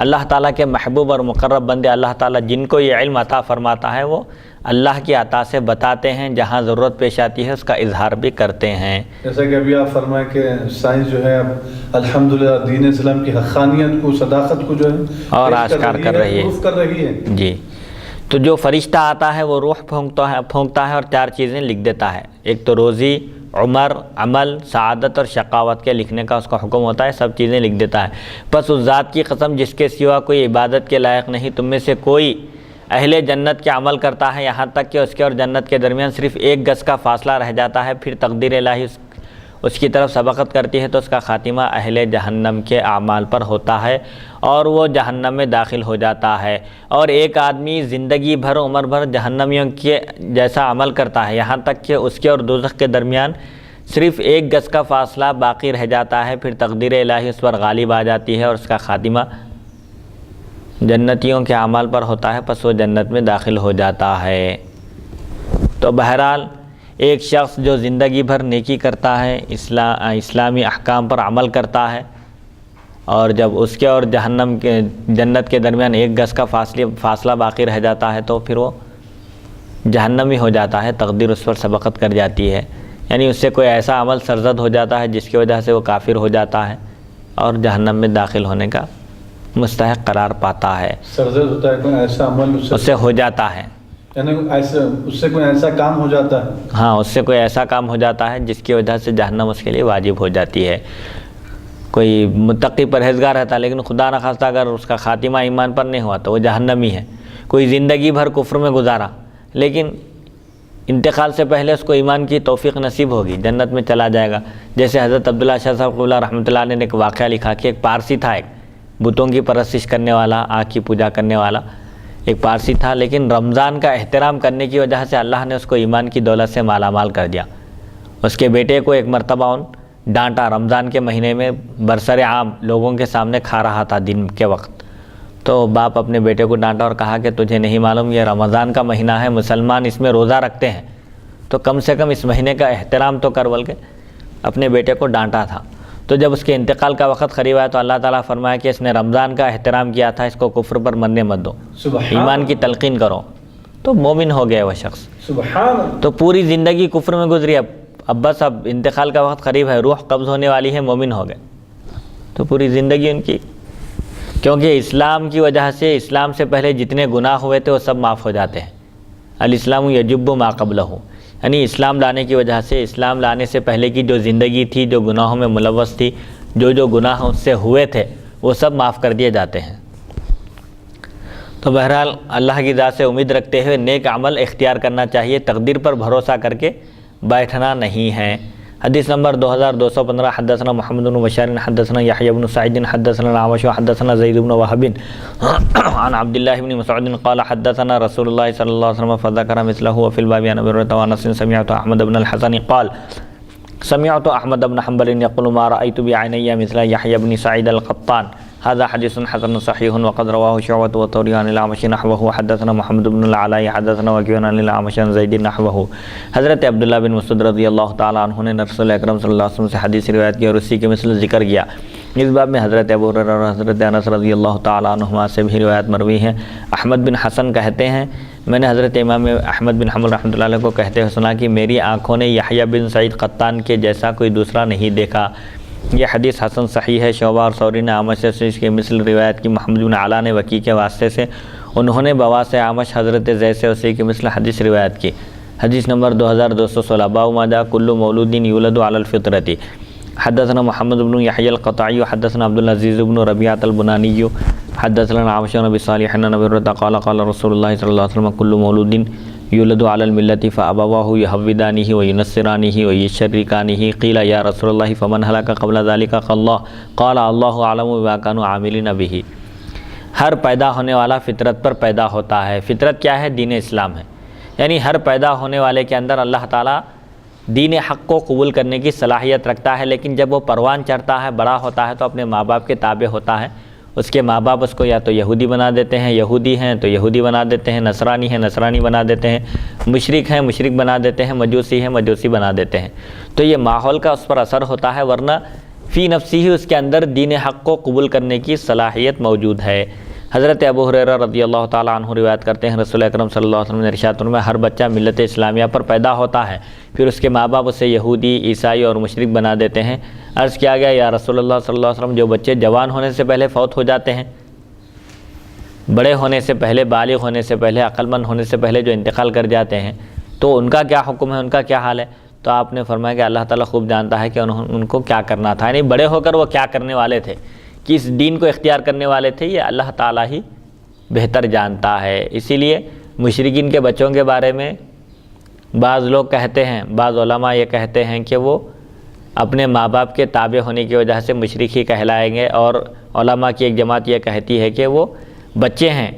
اللہ تعالیٰ کے محبوب اور مقرب بندے اللہ تعالیٰ جن کو یہ علم عطا فرماتا ہے وہ اللہ کی عطا سے بتاتے ہیں، جہاں ضرورت پیش آتی ہے اس کا اظہار بھی کرتے ہیں۔ جیسا کہ ابھی آپ فرمائیں کہ سائنس جو ہے اب الحمدللہ دین اسلام کی حقانیت کو، صداقت کو جو ہے اور آشکار کر رہی ہے، پروف کر رہی ہے۔ جی، تو جو فرشتہ آتا ہے وہ روح پھونکتا ہے اور 4 چیزیں لکھ دیتا ہے۔ ایک تو روزی، عمر، عمل، سعادت اور شقاوت کے لکھنے کا اس کا حکم ہوتا ہے، سب چیزیں لکھ دیتا ہے۔ پس اس ذات کی قسم جس کے سوا کوئی عبادت کے لائق نہیں، تم میں سے کوئی اہل جنت کے عمل کرتا ہے یہاں تک کہ اس کے اور جنت کے درمیان صرف 1 گز کا فاصلہ رہ جاتا ہے، پھر تقدیر الہی اس کی طرف سبقت کرتی ہے تو اس کا خاتمہ اہل جہنم کے اعمال پر ہوتا ہے اور وہ جہنم میں داخل ہو جاتا ہے۔ اور ایک آدمی زندگی بھر، عمر بھر جہنمیوں کے جیسا عمل کرتا ہے یہاں تک کہ اس کے اور دوزخ کے درمیان صرف 1 گز کا فاصلہ باقی رہ جاتا ہے، پھر تقدیر الہی اس پر غالب آ جاتی ہے اور اس کا خاتمہ جنتیوں کے اعمال پر ہوتا ہے، پس وہ جنت میں داخل ہو جاتا ہے۔ تو بہرحال ایک شخص جو زندگی بھر نیکی کرتا ہے، اسلامی احکام پر عمل کرتا ہے، اور جب اس کے اور جنت کے درمیان 1 گز کا فاصلہ باقی رہ جاتا ہے تو پھر وہ جہنمی ہو جاتا ہے، تقدیر اس پر سبقت کر جاتی ہے، یعنی اس سے کوئی ایسا عمل سرزد ہو جاتا ہے جس کی وجہ سے وہ کافر ہو جاتا ہے اور جہنم میں داخل ہونے کا مستحق قرار پاتا ہے۔ سرزد ہوتا ہے کوئی ایسا عمل اس سے ہو جاتا ہے، یعنی اس سے کوئی ایسا کام ہو جاتا ہے، ہاں اس سے کوئی ایسا کام ہو جاتا ہے جس کی وجہ سے جہنم اس کے لیے واجب ہو جاتی ہے۔ کوئی متقی پرہیزگار رہتا ہے لیکن خدا نخواستہ اگر اس کا خاتمہ ایمان پر نہیں ہوا تو وہ جہنمی ہے۔ کوئی زندگی بھر کفر میں گزارا لیکن انتقال سے پہلے اس کو ایمان کی توفیق نصیب ہوگی، جنت میں چلا جائے گا۔ جیسے حضرت عبداللہ شاہ صاحب قبلہ رحمۃ اللہ علیہ نے ایک واقعہ لکھا کہ ایک پارسی تھا، ایک بتوں کی پرستش کرنے والا، آگ کی پوجا کرنے والا ایک پارسی تھا، لیکن رمضان کا احترام کرنے کی وجہ سے اللہ نے اس کو ایمان کی دولت سے مالا مال کر دیا۔ اس کے بیٹے کو ایک مرتبہ ڈانٹا، رمضان کے مہینے میں برسر عام لوگوں کے سامنے کھا رہا تھا دن کے وقت، تو باپ اپنے بیٹے کو ڈانٹا اور کہا کہ تجھے نہیں معلوم یہ رمضان کا مہینہ ہے، مسلمان اس میں روزہ رکھتے ہیں، تو کم سے کم اس مہینے کا احترام تو کر، بلکہ اپنے بیٹے کو ڈانٹا تھا۔ تو جب اس کے انتقال کا وقت قریب آیا تو اللہ تعالیٰ فرمایا کہ اس نے رمضان کا احترام کیا تھا، اس کو کفر پر مرنے مت دو، ایمان کی تلقین کرو، تو مومن ہو گیا وہ شخص۔ سبحان۔ تو پوری زندگی کفر میں گزری، اب بس اب انتقال کا وقت قریب ہے، روح قبض ہونے والی ہے، مومن ہو گئے، تو پوری زندگی ان کی، کیونکہ اسلام کی وجہ سے، اسلام سے پہلے جتنے گناہ ہوئے تھے وہ سب معاف ہو جاتے ہیں۔ الاسلام یجب ما قبلہ، یعنی اسلام لانے کی وجہ سے، اسلام لانے سے پہلے کی جو زندگی تھی، جو گناہوں میں ملوث تھی، جو گناہ اس سے ہوئے تھے وہ سب معاف کر دیے جاتے ہیں۔ تو بہرحال اللہ کی ذات سے امید رکھتے ہوئے نیک عمل اختیار کرنا چاہیے، تقدیر پر بھروسہ کر کے بیٹھنا نہیں ہے۔ حدیث نمبر 2215، حدثنا محمد بن بشار حدثنا یحیی بن سعید حدثنا الاعمش حدثنا زید بن وهب عن عبد الله بن مسعود قال حدثنا رسول الله صلی اللہ علیہ وسلم فذكر مثله وفي الباب عن ابي هريره وانس سمعت احمد بن الحسن قال سمعت احمد بن حنبل يقول ما رايت بعيني مثل يحيى بن سعيد القطان هذا حديث حسن صحيح وقد رواه شعبة والثوري عن الاعمش نحوه حدثنا محمد بن العلاء حدثنا وكيع عن الاعمش عن زيد نحوه۔ حضرت عبداللہ بن مسعود رضی اللہ تعالیٰ عنہ نے رسول اکرم صلی اللہ علیہ وسلم سے حدیث روایت کی اور اسی کے مثل ذکر کیا۔ اس باب میں حضرت ابو ہریرہ اور حضرت انس رضی اللہ تعالیٰ عنہما سے بھی روایت مروی ہیں۔ احمد بن حسن کہتے ہیں میں نے حضرت امام احمد بن حنبل رحمۃ اللہ علیہ کو کہتے ہوئے سنا کہ میری آنکھوں نے یحییٰ بن سعید قطان کے جیسا کوئی دوسرا نہیں دیکھا۔ یہ حدیث حسن صحیح ہے۔ شعبہ اور ثوری نے اعمش سے اس کے مثل روایت کی، محمد بن علاء نے وکیع کے واسطے سے، انہوں نے بواس اعمش حضرت زید سے اسی کے مثل حدیث روایت کی۔ حدیث نمبر 2216، باب ما جاء کل مولود یولد علی الفطرۃ۔ حدثنا محمد بن یحیی القطعی حدثنا عبد العزیز بن ربیعہ البنانی حدثنا عامش بن ابی صالح عن ابی هريرة قال قال رسول اللہ صلی اللہ علیہ وسلم کل مولود یولد علی الملۃ فابواہ یہودانہ وینصرانہ ویشرکانہ قیل یا رسول اللہ فمن ہلک قبل ذلک قال اللہ اعلم بما كانوا عاملین بہ۔ ہر پیدا ہونے والا فطرت پر پیدا ہوتا ہے۔ فطرت کیا ہے؟ دین اسلام ہے، یعنی ہر پیدا ہونے والے کے اندر اللہ تعالیٰ دین حق کو قبول کرنے کی صلاحیت رکھتا ہے، لیکن جب وہ پروان چڑھتا ہے، بڑا ہوتا ہے تو اپنے ماں باپ کے تابع ہوتا ہے۔ اس کے ماں باپ اس کو یا تو یہودی بنا دیتے ہیں، یہودی ہیں تو یہودی بنا دیتے ہیں، نصرانی ہیں نصرانی بنا دیتے ہیں، مشرک ہیں مشرک بنا دیتے ہیں، مجوسی ہیں مجوسی بنا دیتے ہیں۔ تو یہ ماحول کا اس پر اثر ہوتا ہے، ورنہ فی نفسی ہی اس کے اندر دین حق کو قبول کرنے کی صلاحیت موجود ہے۔ حضرت ابو ہریرہ رضی اللہ تعالیٰ عنہ روایت کرتے ہیں رسول اکرم صلی اللہ علیہ وسلم نے ارشاد فرمایا ہر بچہ ملت اسلامیہ پر پیدا ہوتا ہے، پھر اس کے ماں باپ اسے یہودی، عیسائی اور مشرک بنا دیتے ہیں۔ عرض کیا گیا یا رسول اللہ صلی اللہ علیہ وسلم جو بچے جوان ہونے سے پہلے فوت ہو جاتے ہیں، بڑے ہونے سے پہلے، بالغ ہونے سے پہلے، عقل مند ہونے سے پہلے جو انتقال کر جاتے ہیں، تو ان کا کیا حکم ہے، ان کا کیا حال ہے؟ تو آپ نے فرمایا کہ اللہ تعالیٰ خوب جانتا ہے کہ ان کو کیا کرنا تھا، یعنی بڑے ہو کر وہ کیا کرنے والے تھے، کس دین کو اختیار کرنے والے تھے، یہ اللہ تعالیٰ ہی بہتر جانتا ہے۔ اسی لیے مشرکین کے بچوں کے بارے میں بعض لوگ کہتے ہیں، بعض علماء یہ کہتے ہیں کہ وہ اپنے ماں باپ کے تابع ہونے کی وجہ سے مشرک ہی کہلائیں گے، اور علماء کی ایک جماعت یہ کہتی ہے کہ وہ بچے ہیں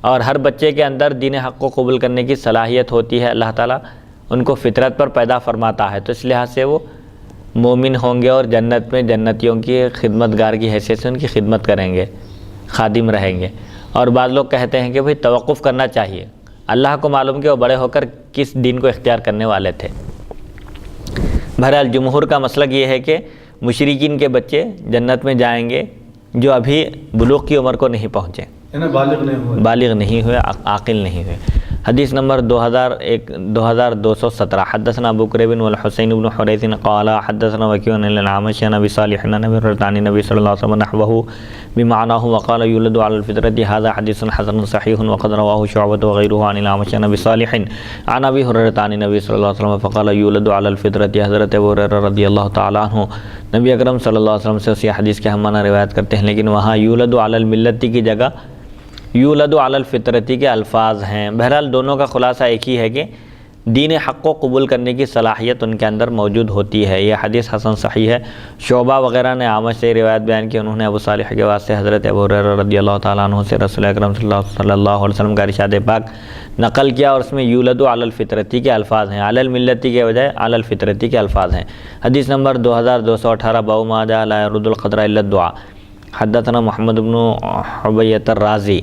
اور ہر بچے کے اندر دین حق کو قبول کرنے کی صلاحیت ہوتی ہے، اللہ تعالیٰ ان کو فطرت پر پیدا فرماتا ہے، تو اس لحاظ سے وہ مومن ہوں گے اور جنت میں جنتیوں کی خدمتگار کی حیثیت سے ان کی خدمت کریں گے، خادم رہیں گے۔ اور بعض لوگ کہتے ہیں کہ بھئی توقف کرنا چاہیے، اللہ کو معلوم کہ وہ بڑے ہو کر کس دین کو اختیار کرنے والے تھے۔ بہرحال جمہور کا مسلک یہ ہے کہ مشرکین کے بچے جنت میں جائیں گے جو ابھی بلوغ کی عمر کو نہیں پہنچے، بالغ نہیں ہوئے، عاقل نہیں ہوئے۔ حدیث نمبر 2217 حدثنا ابو قریب والحسین بن حریث قال حدثنا وکیع عن الاعمش عن ابی صالح عن ابی هريرة عن النبي صلی اللہ علیہ وسلم نحوه بمعناه وقال يولد على الفطرة هذا حديث حسن صحيح وقد رواه شعبة وغيره عن الاعمش عن ابی صالح عن ابی هريرة عن النبي صلی اللہ علیہ وسلم فقال يولد على الفطرة۔ حضرت ابو ہریرہ رضی اللہ تعالیٰ عنہ نبی اکرم صلی اللہ علیہ وسلم سے اسی حدیث کے ہم معنی روایت کرتے ہیں، لیکن وہاں یولد علی الملت کی جگہ یولد علی الفطرتی کے الفاظ ہیں۔ بہرحال دونوں کا خلاصہ ایک ہی ہے کہ دین حق کو قبول کرنے کی صلاحیت ان کے اندر موجود ہوتی ہے۔ یہ حدیث حسن صحیح ہے۔ شعبہ وغیرہ نے اعمش سے روایت بیان کی، انہوں نے ابو صالح کے واسطے حضرت ابو ہریرہ رضی اللہ تعالیٰ عنہ سے رسول اکرم صلی اللہ علیہ وسلم کا ارشاد پاک نقل کیا، اور اس میں یولد علی الفطرتی کے الفاظ ہیں، علی الملتی کے بجائے علی الفطرتی کے الفاظ ہیں۔ حدیث نمبر 2218 باب ما جاء لا يرد القدر الا الدعاء۔ حدثنا محمد بن حبیۃ الرازی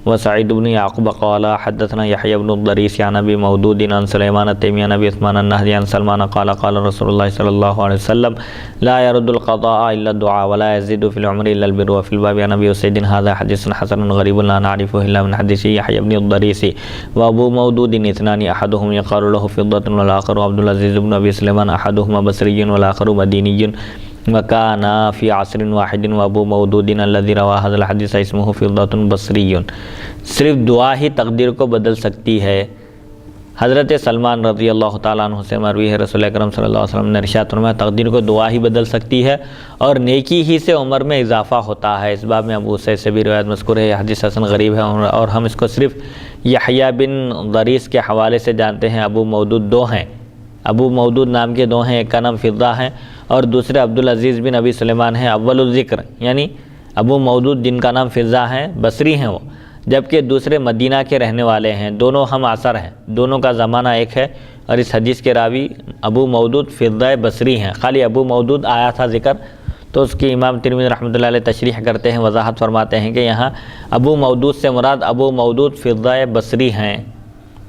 وسعید بن یعقوب قال حدثنا یحیی بن الضریس عن ابی مودود عن سلیمان التیمی عن ابی عثمان النہدی عن سلمان قال قال رسول اللہ صلی اللہ علیہ وسلم لا يرد القضاء الا الدعاء ولا يزيد في العمر الا البر وفي الباب عن ابی اسید هذا حدیث حسن غریب لا نعرفه الا من حدیث یحیی بن الضریس وابو مودود اثنان احدهم يقال له فضة والآخر عبد العزیز بن ابی سلیمان احدهما بصری والآخر مدینی وکانا فی عصر واحد وابو مودود الذی روا هذا الحدیث اسمه فضة بصری۔ صرف دعا ہی تقدیر کو بدل سکتی ہے۔ حضرت سلمان رضی اللہ تعالیٰ عنہ سے مروی ہے رسول اکرم صلی اللہ علیہ وسلم نے ارشاد فرمایا تقدیر کو دعا ہی بدل سکتی ہے اور نیکی ہی سے عمر میں اضافہ ہوتا ہے۔ اس باب میں ابو سعید سے بھی روایت مذکور ہے، یہ حدیث حسن غریب ہے، اور ہم اس کو صرف یحییٰ بن ضریس کے حوالے سے جانتے ہیں۔ ابو مودود دو ہیں، ابو مودود نام کے دو ہیں، ایک کا نام فضہ ہے اور دوسرے عبدالعزیز بن ابی سلیمان ہیں۔ اول الذکر یعنی ابو مودود جن کا نام فضہ ہے بصری ہیں وہ، جبکہ دوسرے مدینہ کے رہنے والے ہیں، دونوں ہم عصر ہیں، دونوں کا زمانہ ایک ہے، اور اس حدیث کے راوی ابو مودود فضہ بصری ہیں۔ خالی ابو مودود آیا تھا ذکر تو اس کی امام ترمذی رحمۃ اللہ علیہ تشریح کرتے ہیں، وضاحت فرماتے ہیں کہ یہاں ابو مودود سے مراد ابو مودود فضہ بصری ہیں۔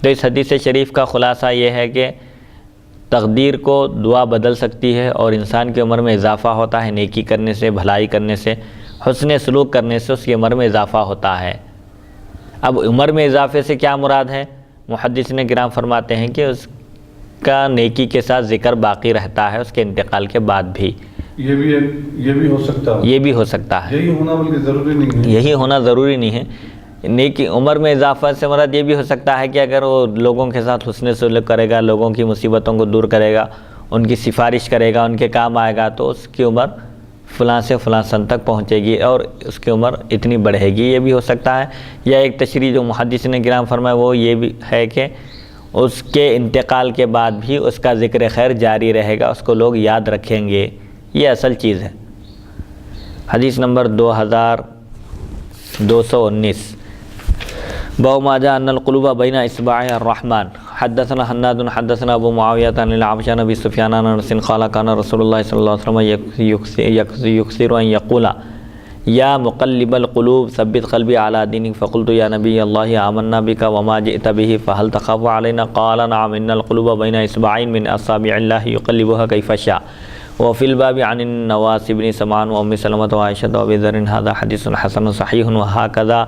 تو اس حدیث شریف کا خلاصہ یہ ہے کہ تقدیر کو دعا بدل سکتی ہے اور انسان کی عمر میں اضافہ ہوتا ہے، نیکی کرنے سے، بھلائی کرنے سے، حسن سلوک کرنے سے اس کی عمر میں اضافہ ہوتا ہے۔ اب عمر میں اضافے سے کیا مراد ہے؟ محدثین کرام فرماتے ہیں کہ اس کا نیکی کے ساتھ ذکر باقی رہتا ہے اس کے انتقال کے بعد بھی۔ یہ بھی ہو سکتا ہے، یہ بھی ہو سکتا ہے، یہی ہونا بلکہ ضروری نہیں ہے، یہی ہونا ضروری نہیں ہے۔ نیکی عمر میں اضافہ سے مراد یہ بھی ہو سکتا ہے کہ اگر وہ لوگوں کے ساتھ حسن سلوک کرے گا، لوگوں کی مصیبتوں کو دور کرے گا، ان کی سفارش کرے گا، ان کے کام آئے گا، تو اس کی عمر فلاں سے فلاں سن تک پہنچے گی اور اس کی عمر اتنی بڑھے گی، یہ بھی ہو سکتا ہے۔ یا ایک تشریح جو محدثین کرام فرمائے وہ یہ بھی ہے کہ اس کے انتقال کے بعد بھی اس کا ذکر خیر جاری رہے گا، اس کو لوگ یاد رکھیں گے، یہ اصل چیز ہے۔ حدیث نمبر 2219 باب ما جاء ان القلوب بین اصبع الرحمن۔ حدثنا حناد حدثنا ابو معاویہ عن الاعمش عن ابی سفیان عن انس قال كان رسول اللہ صلی اللہ علیہ وسلم یکثر ان یقول یا مقلب القلوب ثبت قلبی علی دینک فقلت یا نبی اللہ آمنا بک وما جئت به فهل تخاف علینا قال نعم ان القلوب بین اصبعین من اصابع اللہ یقلبها کیف شاء وفی الباب عن النواس بن سمعان و ام سلمۃ و عائشہ و ابی ذر ھذا حدیث حسن صحیح وھکذا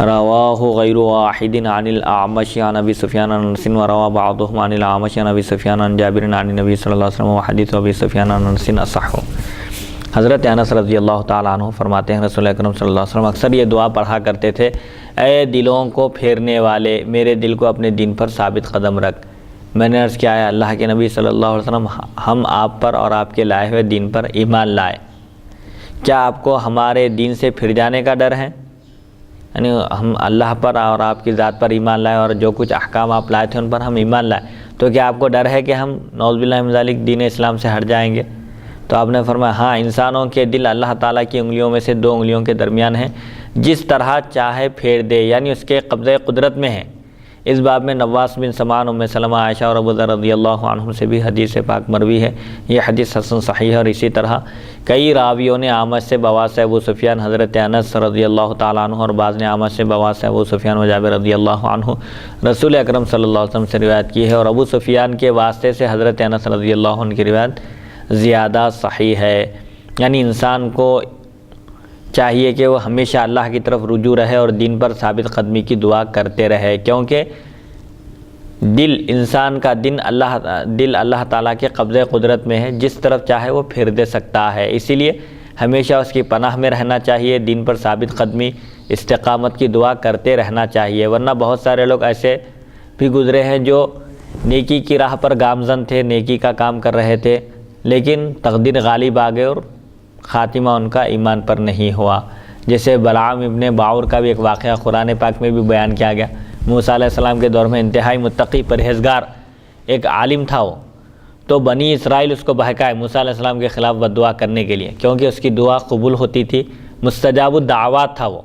رواہ غیر واحد عن الاعمش عن ابی سفیان عن انس وروى بعضهم عن الاعمش عن ابی سفیان عن جابر عن النبی صلی اللہ علیہ وسلم وحدیث ابی سفیان عن انس اصح۔ حضرت انس رضی اللہ تعالیٰ عنہ فرماتے ہیں رسول اکرم صلی اللہ علیہ وسلم اکثر یہ دعا پڑھا کرتے تھے، اے دلوں کو پھیرنے والے، میرے دل کو اپنے دین پر ثابت قدم رکھ۔ میں نے عرض کیا ہے اللہ کے نبی صلی اللہ علیہ وسلم، ہم آپ پر اور آپ کے لائے ہوئے دین پر ایمان لائے، کیا آپ کو ہمارے دین سے پھر جانے کا ڈر ہے؟ یعنی ہم اللہ پر اور آپ کی ذات پر ایمان لائے اور جو کچھ احکام آپ لائے تھے ان پر ہم ایمان لائے، تو کیا آپ کو ڈر ہے کہ ہم نعوذ باللہ من ذالک دین اسلام سے ہٹ جائیں گے؟ تو آپ نے فرمایا ہاں، انسانوں کے دل اللہ تعالیٰ کی انگلیوں میں سے دو انگلیوں کے درمیان ہیں، جس طرح چاہے پھیر دے، یعنی اس کے قبضۂ قدرت میں ہے۔ اس باب میں نواس بن سمعان، ام سلمہ، عائشہ اور ابو ذر رضی اللہ عنہم سے بھی حدیث پاک مروی ہے۔ یہ حدیث حسن صحیح ہے، اور اسی طرح کئی راویوں نے اعمش سے بواس ابو سفیان حضرت انس رضی اللہ تعالیٰ عنہ، اور بعض نے اعمش سے بواس ابو سفیان و جابر رضی اللہ عنہ رسول اکرم صلی اللہ علیہ وسلم سے روایت کی ہے، اور ابو سفیان کے واسطے سے حضرت انس رضی اللہ عنہ کی روایت زیادہ صحیح ہے۔ یعنی انسان کو چاہیے کہ وہ ہمیشہ اللہ کی طرف رجوع رہے اور دین پر ثابت قدمی کی دعا کرتے رہے، کیونکہ دل انسان کا دل اللہ تعالیٰ کے قبضۂ قدرت میں ہے، جس طرف چاہے وہ پھیر دے سکتا ہے۔ اسی لیے ہمیشہ اس کی پناہ میں رہنا چاہیے، دین پر ثابت قدمی استقامت کی دعا کرتے رہنا چاہیے، ورنہ بہت سارے لوگ ایسے بھی گزرے ہیں جو نیکی کی راہ پر گامزن تھے، نیکی کا کام کر رہے تھے، لیکن تقدیر غالب آ گئے اور خاتمہ ان کا ایمان پر نہیں ہوا۔ جیسے بلعام ابن باعور کا بھی ایک واقعہ قرآن پاک میں بھی بیان کیا گیا۔ موسیٰ علیہ السلام کے دور میں انتہائی متقی پرہیزگار ایک عالم تھا وہ، تو بنی اسرائیل اس کو بہکائے موسیٰ علیہ السلام کے خلاف بد دعا کرنے کے لیے، کیونکہ اس کی دعا قبول ہوتی تھی، مستجاب الدعوات تھا وہ۔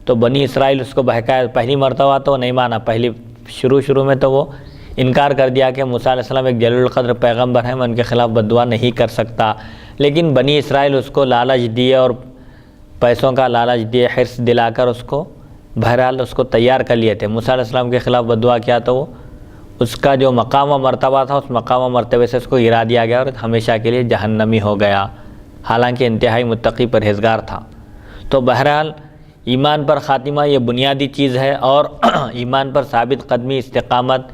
تو بنی اسرائیل اس کو بہکائے، پہلی مرتبہ تو نہیں مانا، شروع میں تو وہ انکار کر دیا کہ موسیٰ علیہ السلام ایک جلیل القدر پیغمبر ہیں، میں ان کے خلاف بد دعا نہیں کر سکتا۔ لیکن بنی اسرائیل اس کو لالچ دیے اور پیسوں کا لالچ دیے، حرص دلا کر اس کو بہرحال اس کو تیار کر لیے تھے۔ موسیٰ علیہ السلام کے خلاف بد دعا کیا تو وہ اس کا جو مقام و مرتبہ تھا، اس مقام و مرتبے سے اس کو گرا دیا گیا اور ہمیشہ کے لیے جہنمی ہو گیا، حالانکہ انتہائی متقی پرہیزگار تھا۔ تو بہرحال ایمان پر خاتمہ یہ بنیادی چیز ہے، اور ایمان پر ثابت قدمی، استقامت